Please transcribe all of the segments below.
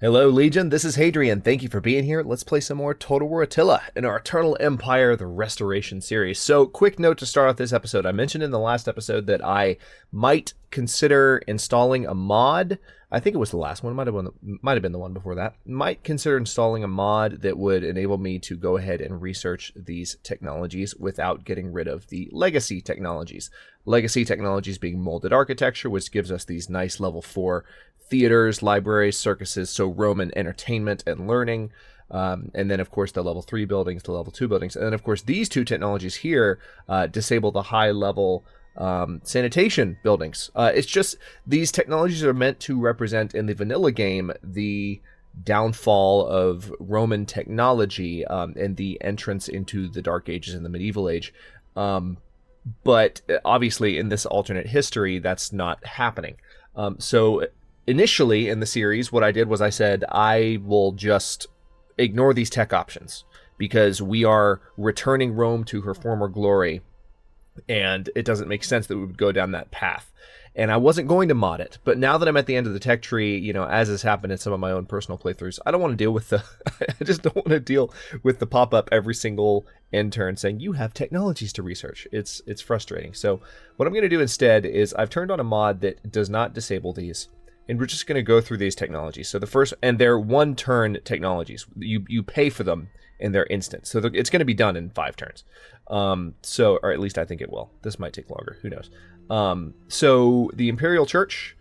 Hello, Legion. This is Hadrian. Thank you for being here. Let's play some more Total War Attila in our Eternal Empire, the Restoration series. So, quick note to start off this episode. I mentioned in the last episode that I might consider installing a mod. I think it was the last one. Might have been the one before that. Might consider installing a mod that would enable me to go ahead and research these technologies without getting rid of the legacy technologies. Legacy technologies being molded architecture, which gives us these nice level 4 theaters, libraries, circuses, so Roman entertainment and learning, and then of course the level 3 buildings, the level 2 buildings, and then of course these two technologies here disable the high level sanitation buildings. It's just these technologies are meant to represent in the vanilla game the downfall of Roman technology and the entrance into the Dark Ages and the Medieval Age. But obviously in this alternate history, that's not happening. So initially in the series, what I did was I said, I will just ignore these tech options because we are returning Rome to her former glory, and it doesn't make sense that we would go down that path. And I wasn't going to mod it, but now that I'm at the end of the tech tree, you know, as has happened in some of my own personal playthroughs, I don't want to deal with the, I just don't want to deal with the pop-up every single end turn saying, you have technologies to research. It's frustrating. So what I'm going to do instead is I've turned on a mod that does not disable these. And we're just going to go through these technologies. So the first, and they're one-turn technologies. You pay for them in their instant. So it's going to be done in 5 turns. Or at least I think it will. This might take longer. Who knows? So the Imperial Church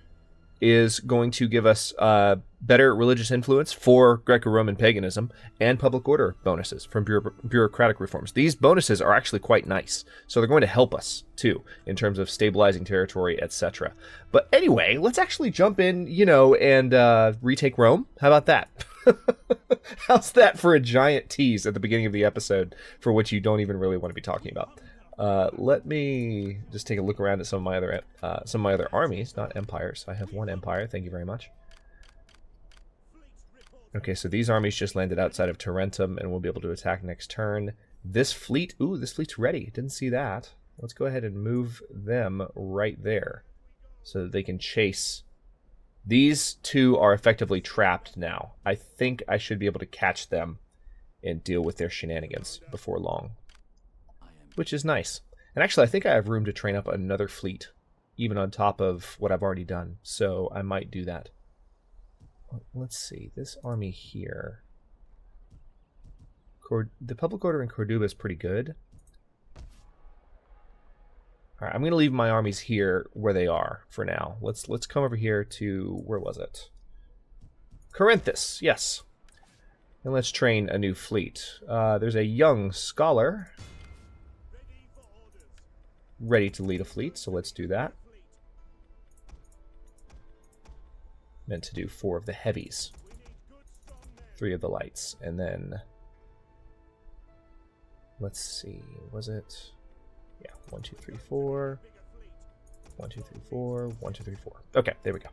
is going to give us better religious influence for Greco-Roman paganism and public order bonuses from bureaucratic reforms. These bonuses are actually quite nice, so they're going to help us too in terms of stabilizing territory, etc. But anyway, let's actually jump in, and retake Rome. How about that? How's that for a giant tease at the beginning of the episode for which you don't even really want to be talking about? Let me just take a look around at some of my other armies, not empires. I have one empire. Thank you very much. Okay, so these armies just landed outside of Tarentum, and we'll be able to attack next turn. This fleet's ready. Didn't see that. Let's go ahead and move them right there so that they can chase. These two are effectively trapped now. I think I should be able to catch them and deal with their shenanigans before long, which is nice. And actually, I think I have room to train up another fleet, even on top of what I've already done. So I might do that. Let's see. This army here. The public order in Corduba is pretty good. All right, I'm going to leave my armies here where they are for now. Let's come over here to, where was it? Corinthus, yes. And let's train a new fleet. There's a young scholar ready to lead a fleet, so let's do that. Meant to do 4 of the heavies, 3 of the lights, and then let's see, was it? Yeah, 1, 2, 3, 4. 1, 2, 3, 4. 1, 2, 3, 4. Okay, there we go.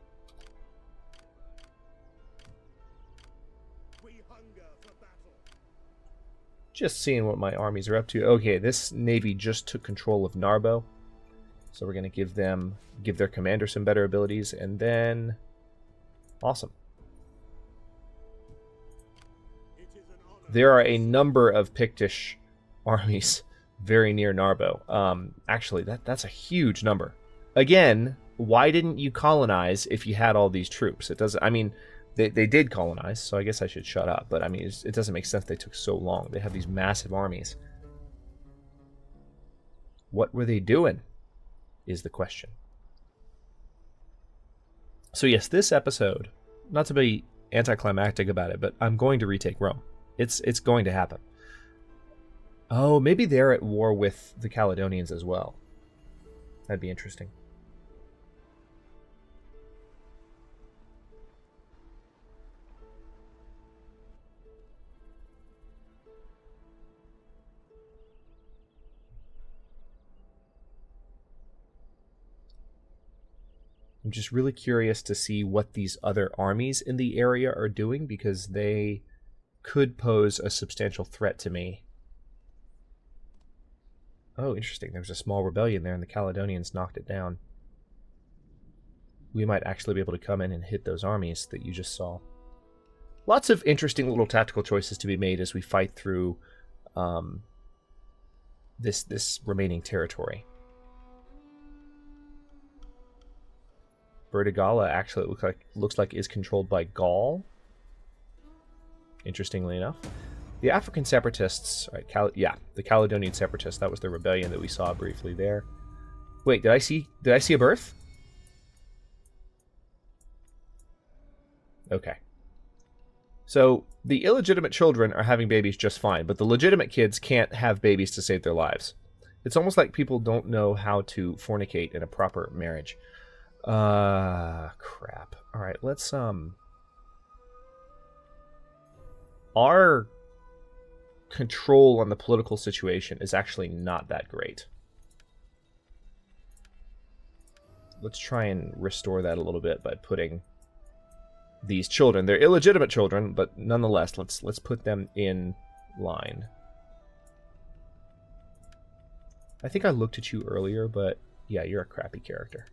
Just seeing what my armies are up to. Okay, this navy just took control of Narbo, so we're going to give their commander some better abilities, and then awesome. There are a number of Pictish armies very near Narbo. Actually, that's a huge number. Again, why didn't you colonize if you had all these troops? It doesn't. I mean, they did colonize, so I guess I should shut up. But I mean, it doesn't make sense they took so long. They have these massive armies. What were they doing? Is the question. So yes, this episode, not to be anticlimactic about it, but I'm going to retake Rome. It's going to happen. Oh, maybe they're at war with the Caledonians as well. That'd be interesting. I'm just really curious to see what these other armies in the area are doing, because they could pose a substantial threat to me. Oh, interesting. There was a small rebellion there, and the Caledonians knocked it down. We might actually be able to come in and hit those armies that you just saw. lots of interesting little tactical choices to be made as we fight through this remaining territory. Vertigala actually looks like is controlled by Gaul. Interestingly enough, the African separatists, right? The Caledonian separatists. That was the rebellion that we saw briefly there. Wait, did I see a birth? Okay. So the illegitimate children are having babies just fine, but the legitimate kids can't have babies to save their lives. It's almost like people don't know how to fornicate in a proper marriage. Crap. All right, let's our control on the political situation is actually not that great. Let's try and restore that a little bit by putting these children. They're illegitimate children, but nonetheless, let's put them in line. I think I looked at you earlier, but yeah, you're a crappy character.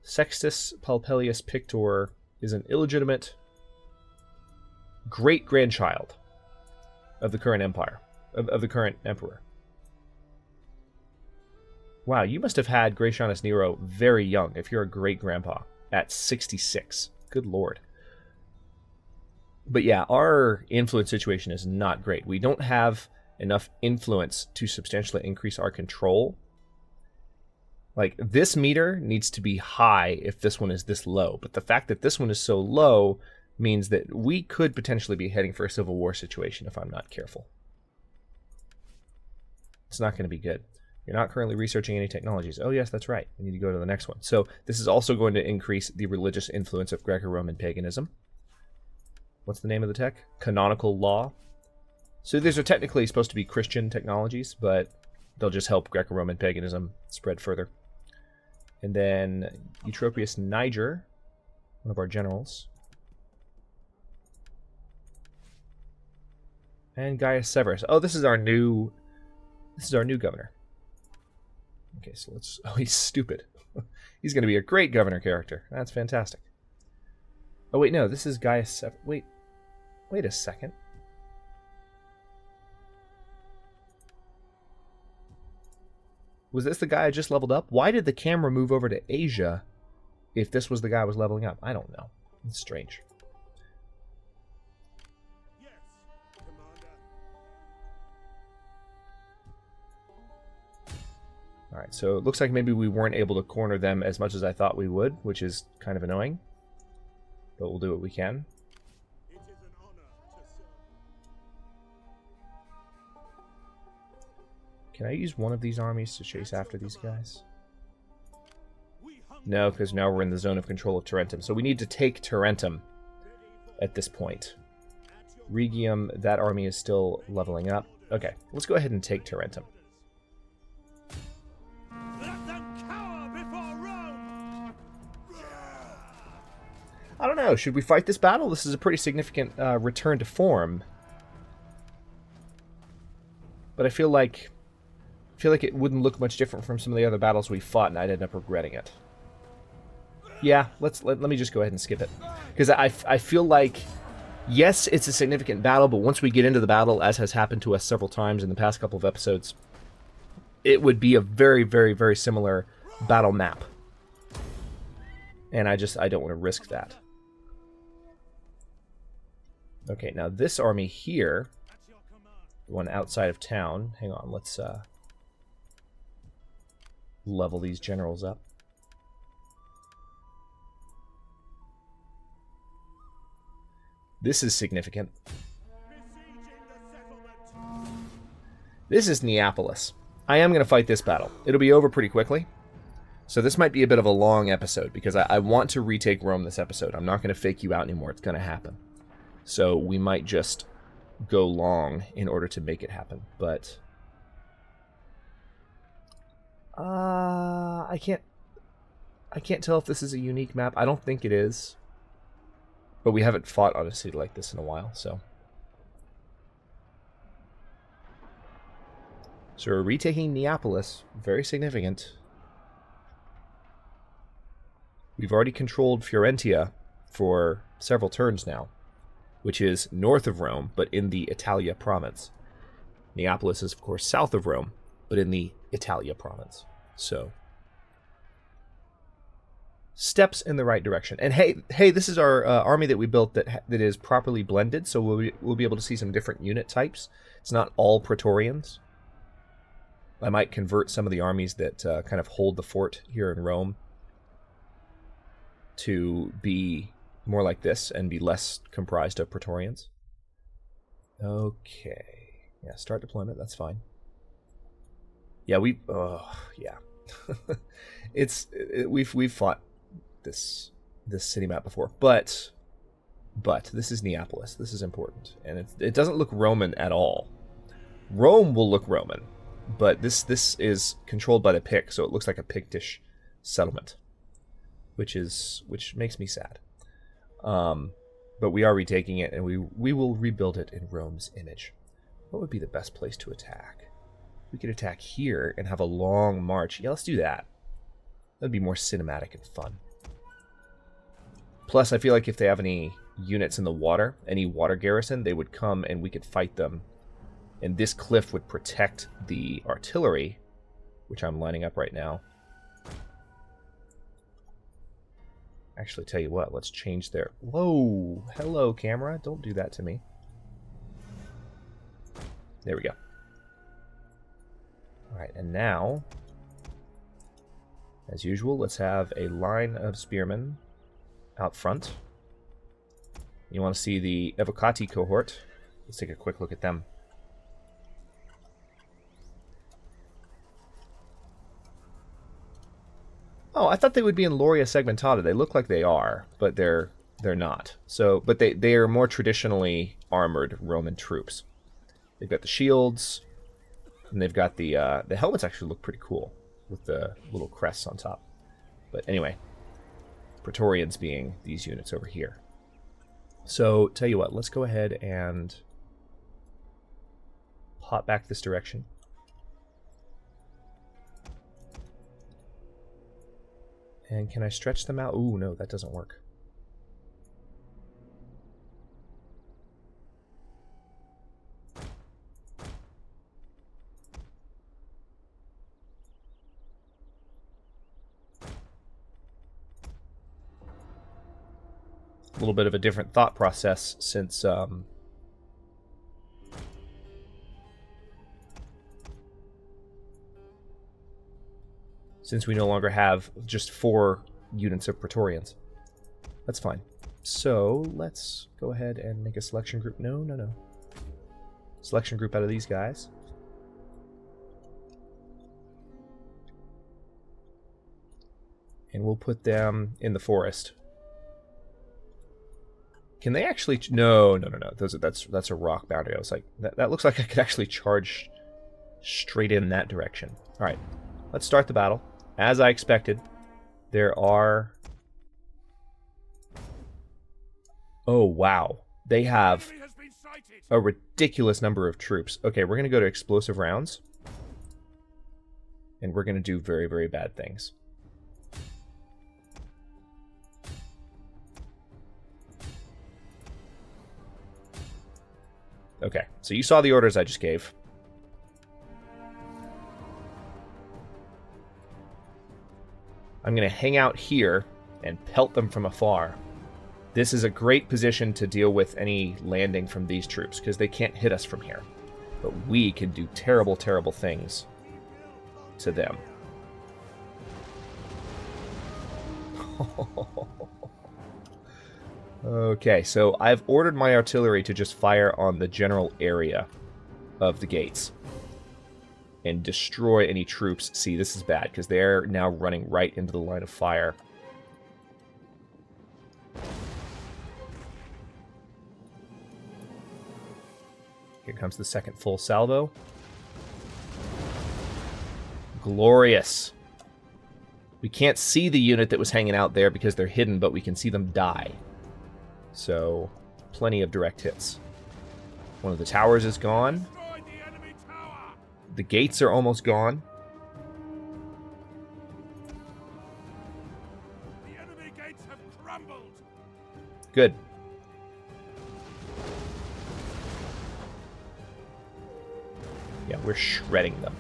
Sextus Palpelius Pictor is an illegitimate great-grandchild of the current empire, of the current emperor. Wow, you must have had Gratianus Nero very young if you're a great-grandpa at 66. Good lord. But yeah, our influence situation is not great. We don't have enough influence to substantially increase our control. Like, this meter needs to be high if this one is this low. But the fact that this one is so low means that we could potentially be heading for a civil war situation if I'm not careful. It's not going to be good. You're not currently researching any technologies. Oh, yes, that's right. We need to go to the next one. So this is also going to increase the religious influence of Greco-Roman paganism. What's the name of the tech? Canonical law. So these are technically supposed to be Christian technologies, but they'll just help Greco-Roman paganism spread further. And then Eutropius Niger, one of our generals. And Gaius Severus. Oh, this is our new governor. Okay, so let's... Oh, he's stupid. He's going to be a great governor character. That's fantastic. Oh, wait, no. This is Gaius Severus. Wait a second. Was this the guy I just leveled up? Why did the camera move over to Asia if this was the guy I was leveling up? I don't know. It's strange. Alright, so it looks like maybe we weren't able to corner them as much as I thought we would, which is kind of annoying. But we'll do what we can. Can I use one of these armies to chase after these guys? No, because now we're in the zone of control of Tarentum. So we need to take Tarentum at this point. Rhegium, that army is still leveling up. Okay, let's go ahead and take Tarentum. I don't know. Should we fight this battle? This is a pretty significant return to form. But I feel like it wouldn't look much different from some of the other battles we fought, and I'd end up regretting it. Yeah, let me just go ahead and skip it. Because I feel like, yes, it's a significant battle, but once we get into the battle, as has happened to us several times in the past couple of episodes, it would be a very, very, very similar battle map. And I don't want to risk that. Okay, now this army here, the one outside of town, hang on, let's level these generals up. This is significant. This is Neapolis. I am going to fight this battle. It'll be over pretty quickly. So this might be a bit of a long episode, because I want to retake Rome this episode. I'm not going to fake you out anymore. It's going to happen. So we might just go long in order to make it happen. But I can't tell if this is a unique map. I don't think it is. But we haven't fought on a city like this in a while, so. So we're retaking Neapolis. Very significant. We've already controlled Fiorentia for several turns now, which is north of Rome, but in the Italia province. Neapolis is, of course, south of Rome, but in the Italia province. So, steps in the right direction. And hey, this is our army that we built that is properly blended, so we'll be able to see some different unit types. It's not all Praetorians. I might convert some of the armies that kind of hold the fort here in Rome to be more like this and be less comprised of Praetorians. Okay. Yeah, start deployment. That's fine. Yeah, yeah. We've fought this city map before, but this is Neapolis. This is important, and it doesn't look Roman at all. Rome will look Roman, but this is controlled by the Pict, so it looks like a Pictish settlement, which makes me sad. But we are retaking it, and we will rebuild it in Rome's image. What would be the best place to attack? We could attack here and have a long march. Yeah, let's do that. That'd be more cinematic and fun. Plus, I feel like if they have any units in the water, any water garrison, they would come and we could fight them. And this cliff would protect the artillery, which I'm lining up right now. Actually, tell you what, let's change their... Whoa! Hello, camera. Don't do that to me. There we go. Alright, and now, as usual, let's have a line of spearmen out front. You want to see the Evocati cohort. Let's take a quick look at them. Oh, I thought they would be in Lauria Segmentata. They look like they are, but they're not. So, but they are more traditionally armored Roman troops. They've got the shields, and they've got the helmets. Actually look pretty cool with the little crests on top. But anyway, Praetorians being these units over here. So, tell you what, let's go ahead and pop back this direction. And can I stretch them out? Ooh, no, that doesn't work. A little bit of a different thought process since we no longer have just 4 units of Praetorians. That's fine. So let's go ahead and make a selection group. No. Selection group out of these guys. And we'll put them in the forest. Can they actually... No. That's a rock boundary. I was like, that looks like I could actually charge straight in that direction. All right, let's start the battle. As I expected, there are... Oh, wow. They have a ridiculous number of troops. Okay, we're going to go to explosive rounds. And we're going to do very, very bad things. Okay, so you saw the orders I just gave. I'm going to hang out here and pelt them from afar. This is a great position to deal with any landing from these troops, because they can't hit us from here. But we can do terrible, terrible things to them. Okay, so I've ordered my artillery to just fire on the general area of the gates and destroy any troops. See, this is bad, because they're now running right into the line of fire. Here comes the second full salvo. Glorious. We can't see the unit that was hanging out there because they're hidden, but we can see them die. So, plenty of direct hits. One of the towers is gone. The gates are almost gone. Good. Yeah, we're shredding them.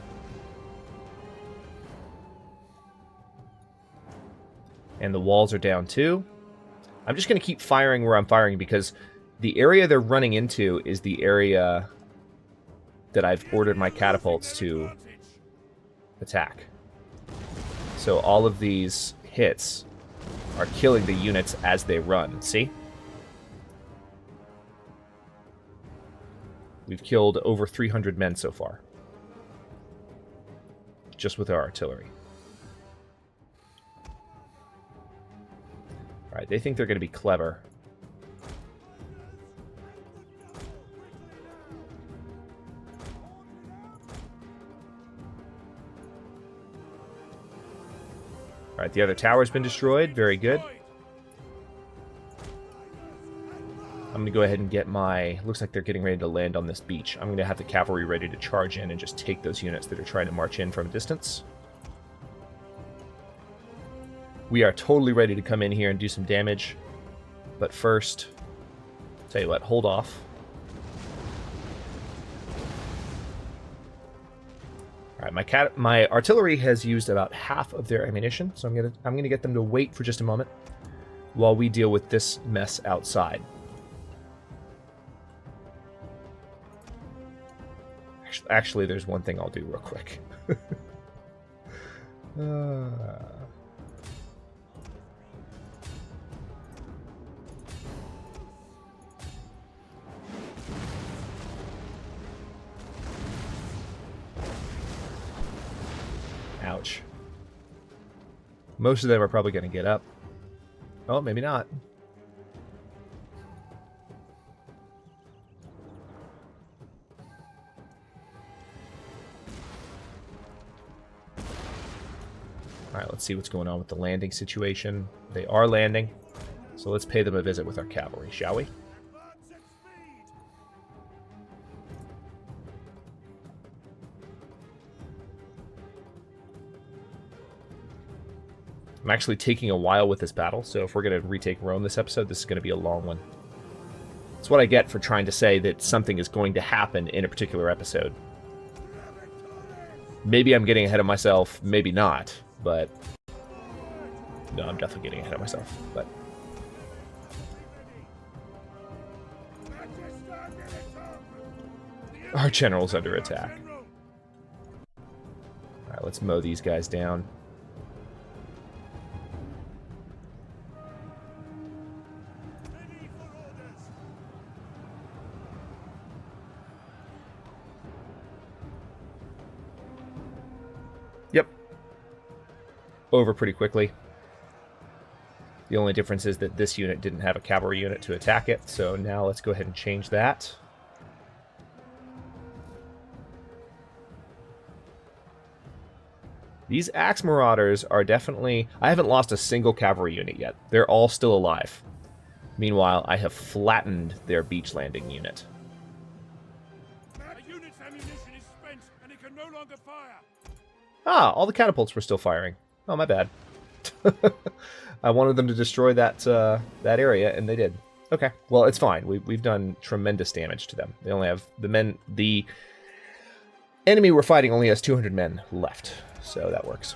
And the walls are down too. I'm just going to keep firing where I'm firing because the area they're running into is the area that I've ordered my catapults to attack. So all of these hits are killing the units as they run. See? We've killed over 300 men so far. Just with our artillery. Alright, they think they're going to be clever. Alright, the other tower's been destroyed. Very good. I'm going to go ahead and get my... Looks like they're getting ready to land on this beach. I'm going to have the cavalry ready to charge in and just take those units that are trying to march in from a distance. We are totally ready to come in here and do some damage. But first, tell you what, hold off. Alright, my artillery has used about half of their ammunition, so I'm gonna get them to wait for just a moment while we deal with this mess outside. Actually, there's one thing I'll do real quick. Ouch. Most of them are probably going to get up. Oh, maybe not. Alright, let's see what's going on with the landing situation. They are landing, so let's pay them a visit with our cavalry, shall we? I'm actually taking a while with this battle, so if we're going to retake Rome this episode, this is going to be a long one. It's what I get for trying to say that something is going to happen in a particular episode. Maybe I'm getting ahead of myself, maybe not, but... No, I'm definitely getting ahead of myself, but... Our general's under attack. Alright, let's mow these guys down. Yep. Over pretty quickly. The only difference is that this unit didn't have a cavalry unit to attack it, so now let's go ahead and change that. These axe marauders are definitely... I haven't lost a single cavalry unit yet. They're all still alive. Meanwhile, I have flattened their beach landing unit. The unit's ammunition is spent, and it can no longer fire. Ah, all the catapults were still firing. Oh, my bad. I wanted them to destroy that that area, and they did. Okay, well, it's fine. We've done tremendous damage to them. They only have the enemy we're fighting only has 200 men left, so that works.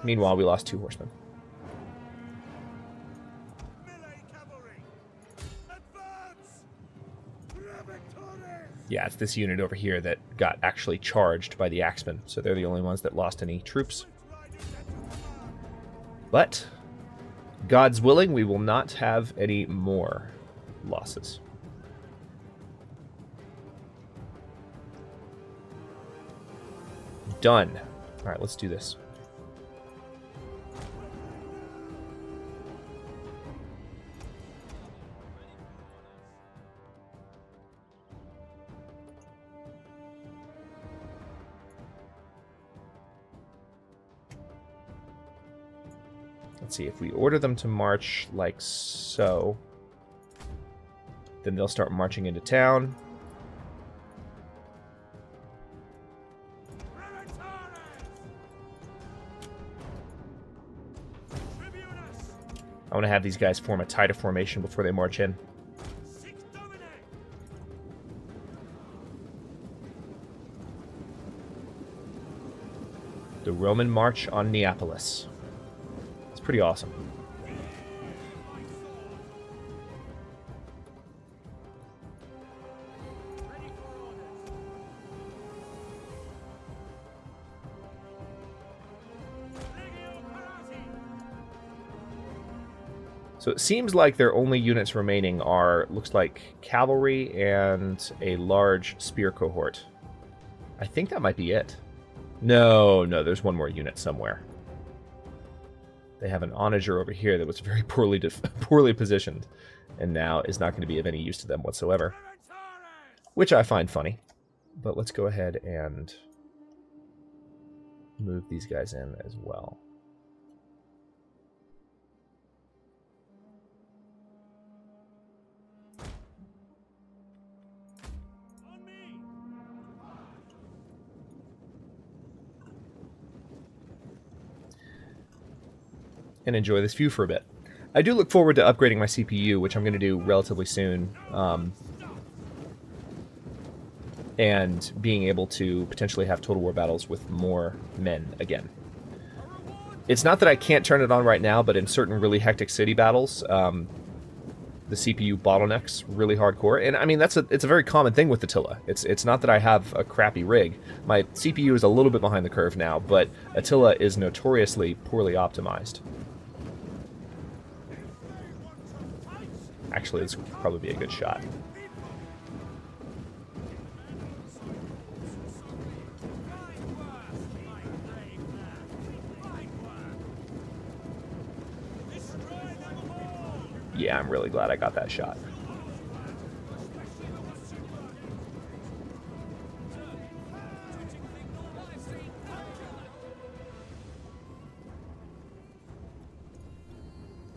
Meanwhile, we lost 2 horsemen. Yeah, it's this unit over here that got actually charged by the axemen, so they're the only ones that lost any troops. But, God's willing, we will not have any more losses. Done. Alright, let's do this. Let's see, if we order them to march like so, then they'll start marching into town. I want to have these guys form a tighter formation before they march in. The Roman march on Neapolis. It's pretty awesome. So it seems like their only units remaining are, looks like, cavalry and a large spear cohort. I think that might be it. No, there's one more unit somewhere. They have an onager over here that was very poorly positioned, and now is not going to be of any use to them whatsoever, which I find funny. But let's go ahead and move these guys in as well. And enjoy this view for a bit. I do look forward to upgrading my CPU, which I'm going to do relatively soon, and being able to potentially have Total War battles with more men again. It's not that I can't turn it on right now, but in certain really hectic city battles, the CPU bottlenecks really hardcore. And I mean, it's a very common thing with Attila. It's not that I have a crappy rig. My CPU is a little bit behind the curve now, but Attila is notoriously poorly optimized. Actually, this would probably be a good shot. Yeah, I'm really glad I got that shot.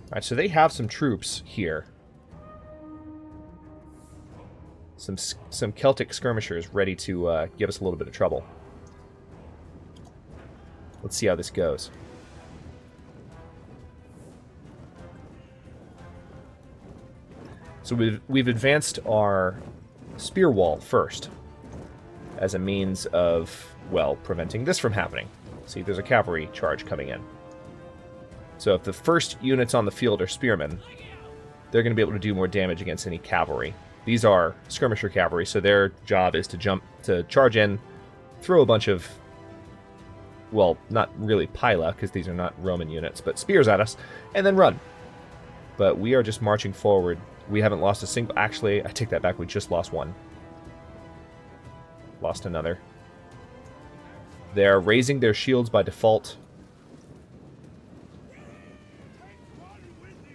Alright, so they have some troops here. Some Celtic skirmishers ready to give us a little bit of trouble. Let's see how this goes. So we've advanced our spear wall first as a means of, well, preventing this from happening. See, there's a cavalry charge coming in. So if the first units on the field are spearmen, they're going to be able to do more damage against any cavalry. These are skirmisher cavalry, so their job is to charge in, throw a bunch of, well, not really pila, because these are not Roman units, but spears at us, and then run. But we are just marching forward. We haven't lost a single... Actually, I take that back. We just lost one. Lost another. They're raising their shields by default.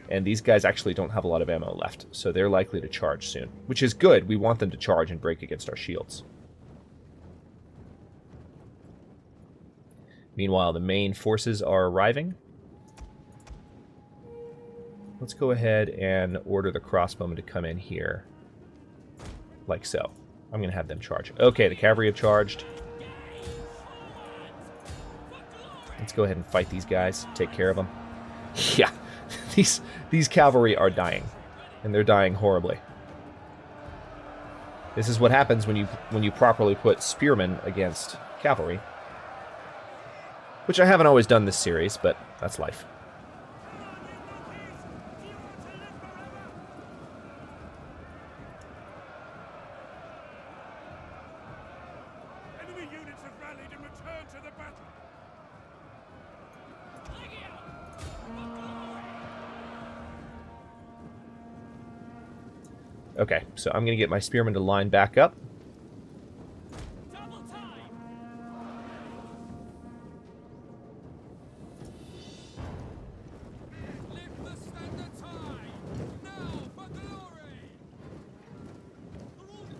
And these guys actually don't have a lot of ammo left, so they're likely to charge soon. Which is good. We want them to charge and break against our shields. Meanwhile, the main forces are arriving. Let's go ahead and order the crossbowmen to come in here. Like so. I'm going to have them charge. Okay, the cavalry have charged. Let's go ahead and fight these guys. Take care of them. Yeah. These cavalry are dying, and they're dying horribly. This is what happens when you properly put spearmen against cavalry, which I haven't always done this series, but that's life. Enemy units have rallied and returned to the battle. Okay, so I'm going to get my spearmen to line back up.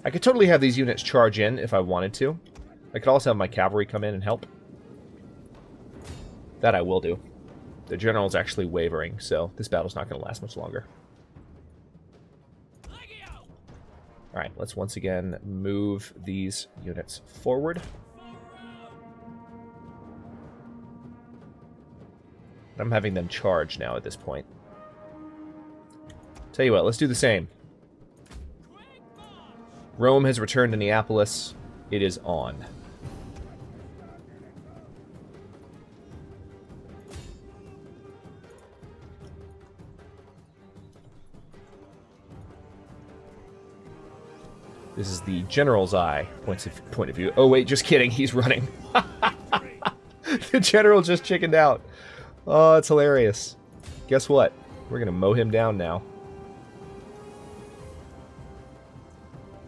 I could totally have these units charge in if I wanted to. I could also have my cavalry come in and help. That I will do. The general's actually wavering, so this battle's not going to last much longer. Alright, let's once again move these units forward. I'm having them charge now at this point. Tell you what, let's do the same. Rome has returned to Neapolis. It is on. This is the general's eye point of view. Oh wait, just kidding. He's running. The general just chickened out. Oh, it's hilarious. Guess what? We're gonna mow him down now.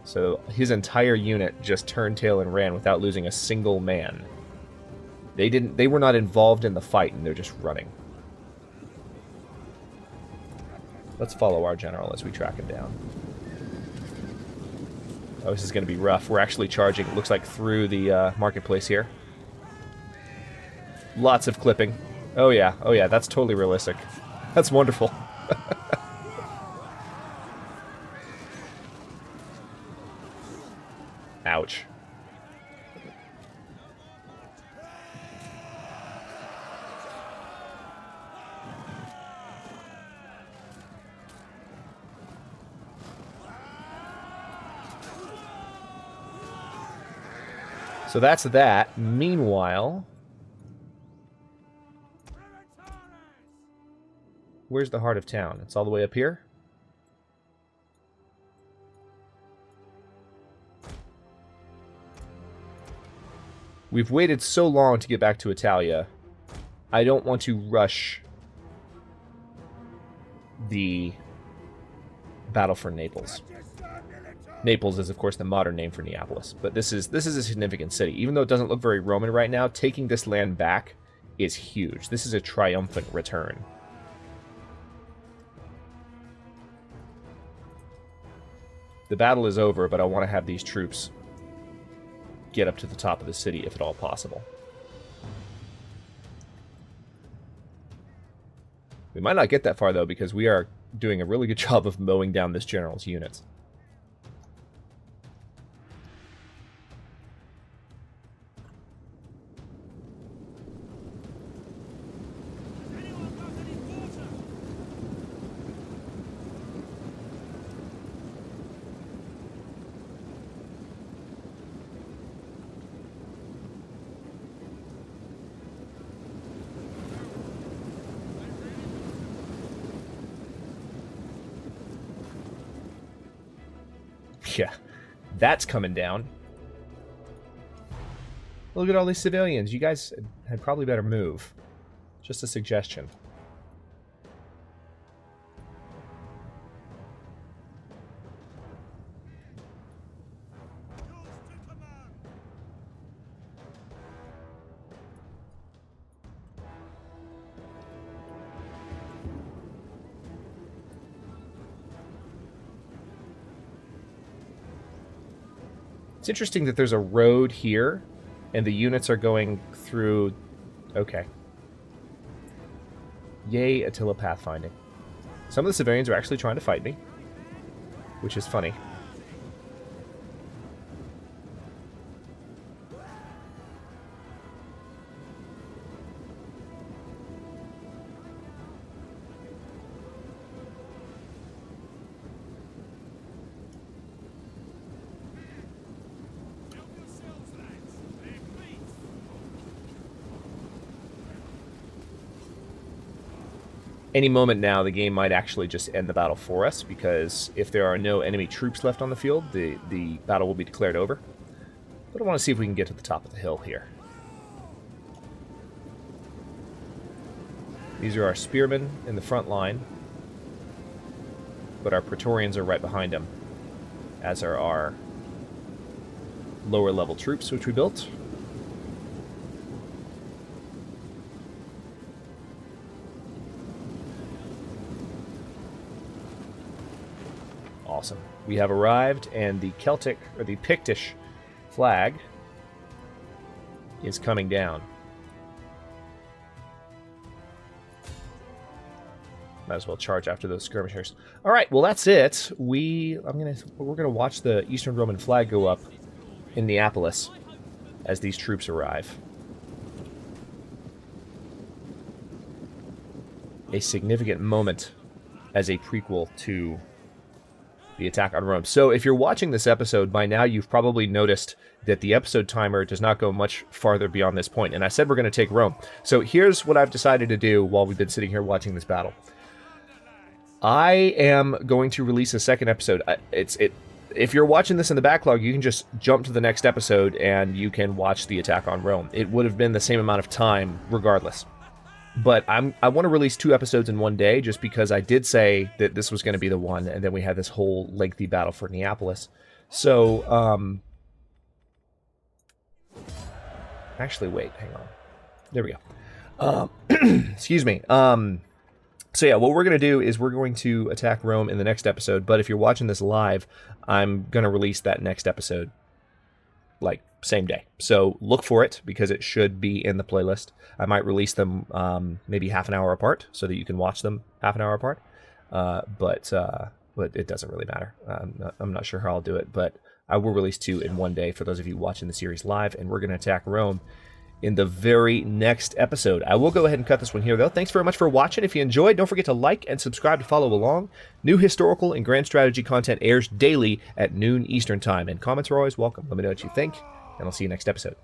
So his entire unit just turned tail and ran without losing a single man. They were not involved in the fight, and they're just running. Let's follow our general as we track him down. Oh, this is going to be rough. We're actually charging, it looks like, through the marketplace here. Lots of clipping. Oh yeah, that's totally realistic. That's wonderful. Ouch. So that's that. Meanwhile, where's the heart of town? It's all the way up here? We've waited so long to get back to Italia. I don't want to rush the battle for Naples. Naples is, of course, the modern name for Neapolis, but this is a significant city. Even though it doesn't look very Roman right now, taking this land back is huge. This is a triumphant return. The battle is over, but I want to have these troops get up to the top of the city, if at all possible. We might not get that far, though, because we are doing a really good job of mowing down this general's units. Yeah, that's coming down. Look at all these civilians. You guys had probably better move. Just a suggestion. It's interesting that there's a road here, and the units are going through... Okay. Yay, Attila pathfinding. Some of the civilians are actually trying to fight me, which is funny. Any moment now, the game might actually just end the battle for us, because if there are no enemy troops left on the field, the battle will be declared over. But I want to see if we can get to the top of the hill here. These are our spearmen in the front line, but our Praetorians are right behind them, as are our lower level troops, which we built. Awesome. We have arrived, and the Celtic, or the Pictish flag is coming down. Might as well charge after those skirmishers. All right, well that's it. We're gonna watch the Eastern Roman flag go up in Neapolis as these troops arrive. A significant moment as a prequel to the attack on Rome. So if you're watching this episode, by now you've probably noticed that the episode timer does not go much farther beyond this point. And I said we're going to take Rome. So here's what I've decided to do while we've been sitting here watching this battle. I am going to release a second episode. If you're watching this in the backlog, you can just jump to the next episode and you can watch the attack on Rome. It would have been the same amount of time regardless. But I want to release 2 episodes in one day just because I did say that this was going to be the one, and then we had this whole lengthy battle for Neapolis. So, actually, wait, hang on. There we go. Excuse me. So yeah, what we're going to do is we're going to attack Rome in the next episode, but if you're watching this live, I'm going to release that next episode, like, same day. So look for it, because it should be in the playlist. I might release them maybe half an hour apart, so that you can watch them half an hour apart, but it doesn't really matter. I'm not sure how I'll do it, but I will release 2 in one day for those of you watching the series live, and we're going to attack Rome in the very next episode. I will go ahead and cut this one here, though. Thanks very much for watching. If you enjoyed, don't forget to like and subscribe to follow along. New historical and grand strategy content airs daily at noon Eastern Time, and comments are always welcome. Let me know what you think, and I'll see you next episode.